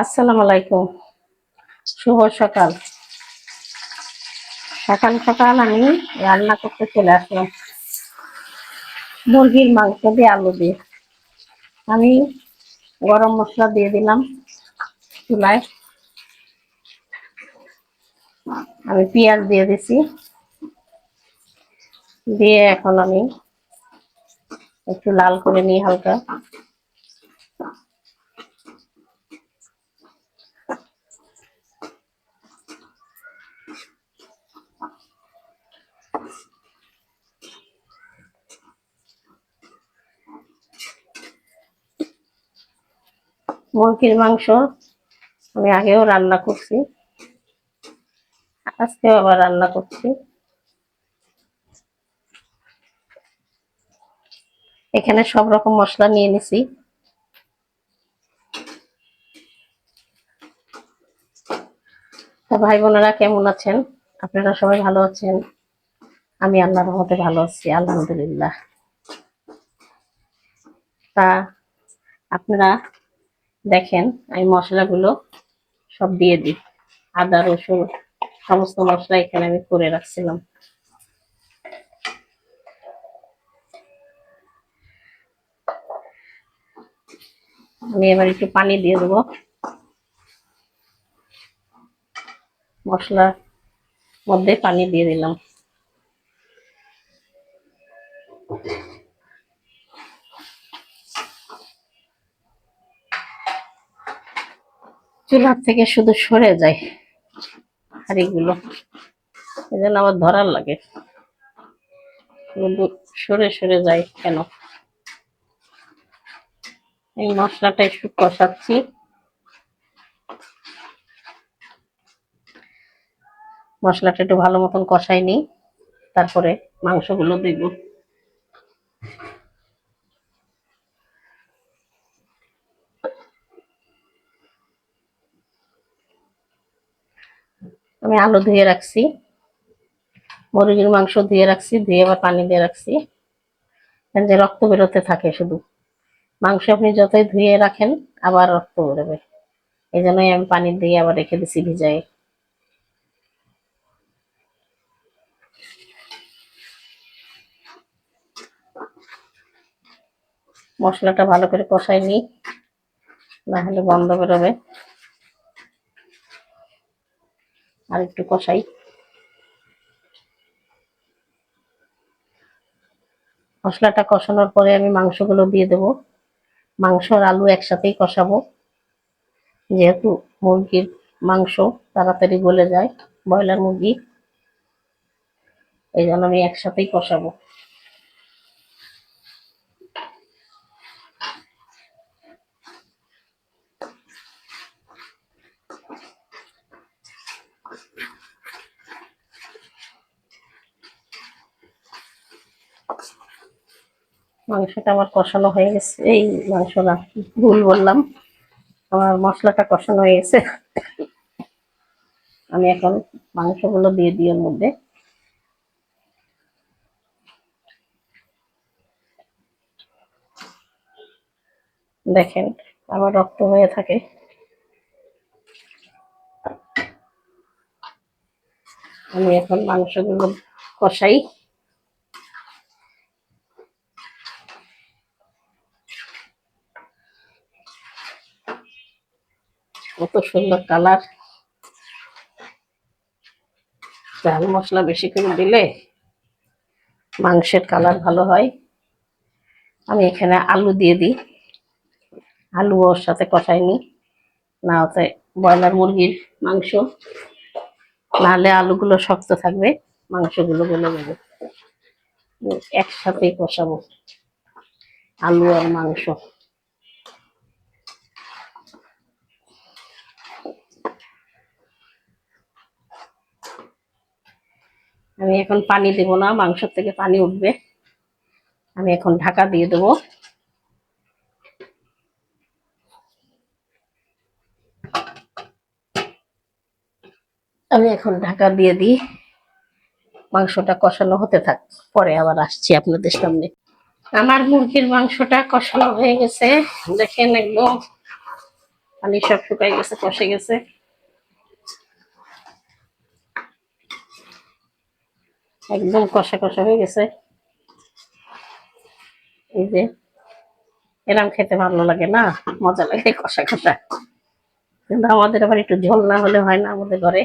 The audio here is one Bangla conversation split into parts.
আসসালামু আলাইকুম। শুভ সকাল। সকাল সকাল আমি রান্না করতে চলে আসলাম মুরগির মাংস দিয়ে আলু দিয়ে। আমি গরম মশলা দিয়ে দিলাম চুলায়। আমি পেঁয়াজ দিয়ে দিছি, দিয়ে এখন আমি একটু লাল করে নিই হালকা। মুরগির মাংস আমি আগেও রান্না করছি, আজকেও আবার রান্না করছি। এখানে সব রকম মশলা নিয়ে নিছি। তা ভাই বোনেরা কেমন আছেন? আপনারা সবাই ভালো আছেন? আমি আল্লাহর রহমতে ভালো আছি, আলহামদুলিল্লাহ। তা আপনারা দেখেন, আমি মশলাগুলো সব দিয়ে দিই। আদা রসুন সমস্ত মশলা এখানে আমি করে রাখছিলাম। আমি এবার একটু পানি দিয়ে দেবো। মশলার মধ্যে পানি দিয়ে দিলাম। চুলার থেকে শুধু সরে যায় হাঁড়িগুলো, এই জন্য আবার ধরার লাগে। শুধু সরে সরে যায় কেন? এই মশলাটা একটু কষাচ্ছি। মশলাটা একটু ভালো মতন কষাই নিই, তারপরে মাংসগুলো দিব। আমি আলু ধুয়ে রাখছি, মুরগির মাংস ধুয়ে রাখছি, ধুয়ে আবার পানি দিয়ে রাখছি, যে রক্ত বেরোতে থাকে শুধু। মাংস আপনি যতই ধুয়ে রাখেন আবার রক্ত বেরোবে, এই জন্যই আমি পানি দিয়ে আবার রেখে দিছি ভিজাই। মশলাটা ভালো করে কষাই নিই, না হলে গন্ধ বেরোবে। আর একটু কষাই। মশলাটা কষানোর পরে আমি মাংসগুলো দিয়ে দেবো। মাংস আর আলু একসাথেই কষাবো, যেহেতু মুরগির মাংস তাড়াতাড়ি গলে যায়, ব্রয়লার মুরগি, এই জন্য আমি একসাথেই কষাবো। মাংসটা আমার কষানো হয়ে গেছে। এই মাংস না, ভুল বললাম, আমার মশলাটা কষানো হয়ে গেছে। আমি এখন মাংসগুলো দিয়ে দিই এর মধ্যে। দেখেন আবার রক্ত হয়ে থাকে। আমি এখন মাংসগুলো কষাই। কত সুন্দর কালার! ঝাল মশলা বেশি করে দিলে মাংসের কালার ভালো হয়। আমি এখানে আলু দিয়ে দিই, আলু ওর সাথে কষাই নি, না হতে ব্রয়লার মুরগির মাংস, নাহলে আলুগুলো শক্ত থাকবে, মাংসগুলো গলে যাবে। একসাথেই কষাবো আলু আর মাংস। আমি এখন পানি দেব না, মাংস থেকে পানি উঠবে। আমি এখন ঢাকা দিয়ে দেবো। আমি এখন ঢাকা দিয়ে দিই, মাংসটা কষানো হতে থাক, পরে আবার আসছি আপনাদের সামনে। আমার মুরগির মাংসটা কষানো হয়ে গেছে, দেখেন একদম পানি সব শুকাই গেছে, কষে গেছে। একদম কষা কষা হয়ে গেছে। এই যে এরম খেতে ভালো লাগে না, মজা লাগে কষা কষা। কিন্তু আমাদের আবার একটু ঝোল না হলে হয় না আমাদের ঘরে।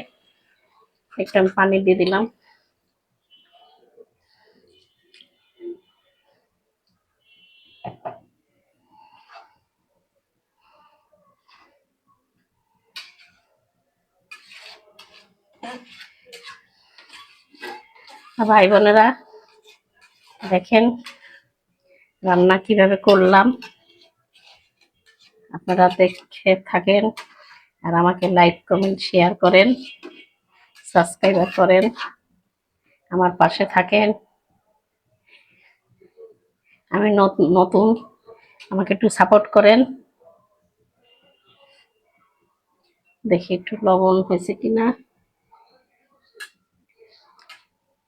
একটু আমি পানি দিয়ে দিলাম। ভাই বোনেরা, দেখেন রান্না কিভাবে করলাম। আপনারা দেখে থাকেন আর আমাকে লাইক কমেন্ট শেয়ার করেন, সাবস্ক্রাইব করেন, আমার পাশে থাকেন। আমি নতুন, আমাকে একটু সাপোর্ট করেন। দেখি একটু লবণ হয়েছে কিনা।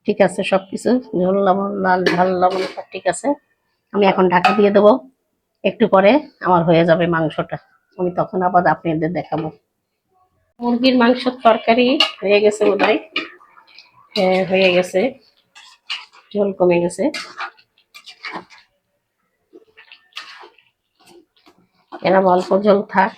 ঠিক আছে, সবকিছু ঝোল লবণ, লাল ঝাল লবণ সব ঠিক আছে। আমি এখন ঢাকা দিয়ে দেবো। একটু পরে আমার হয়ে যাবে মাংসটা, আমি তখন আবার আপনাদের দেখাবো। মুরগির মাংসের তরকারি হয়ে গেছে বোধহয়। হ্যাঁ, হয়ে গেছে, ঝোল কমে গেছে। এরকম অল্প ঝোল থাক।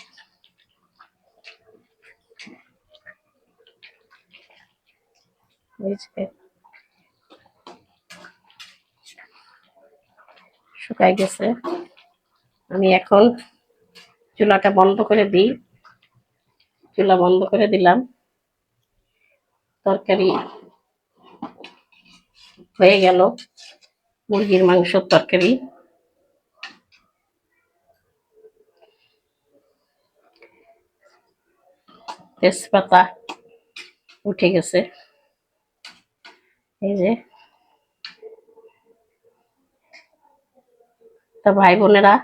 শুকাই গেছে। আমি এখন চুলাটা বন্ধ করে দিই। চুলা বন্ধ করে দিলাম। তরকারি হয়ে গেল, মুরগির মাংসের তরকারি। তেজপাতা উঠে গেছে। এই যে, তা ভাই বোনেরা,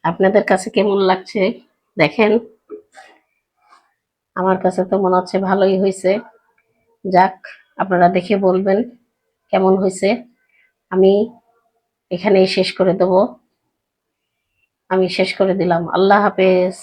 আপনাদের কাছে কেমন লাগছে দেখেন। আমার কাছে তো মনে হচ্ছে ভালোই হয়েছে। যাক, আপনারা দেখে বলবেন কেমন হয়েছে। আমি এখানেই শেষ করে দেব। আমি শেষ করে দিলাম। আল্লাহ হাফেজ।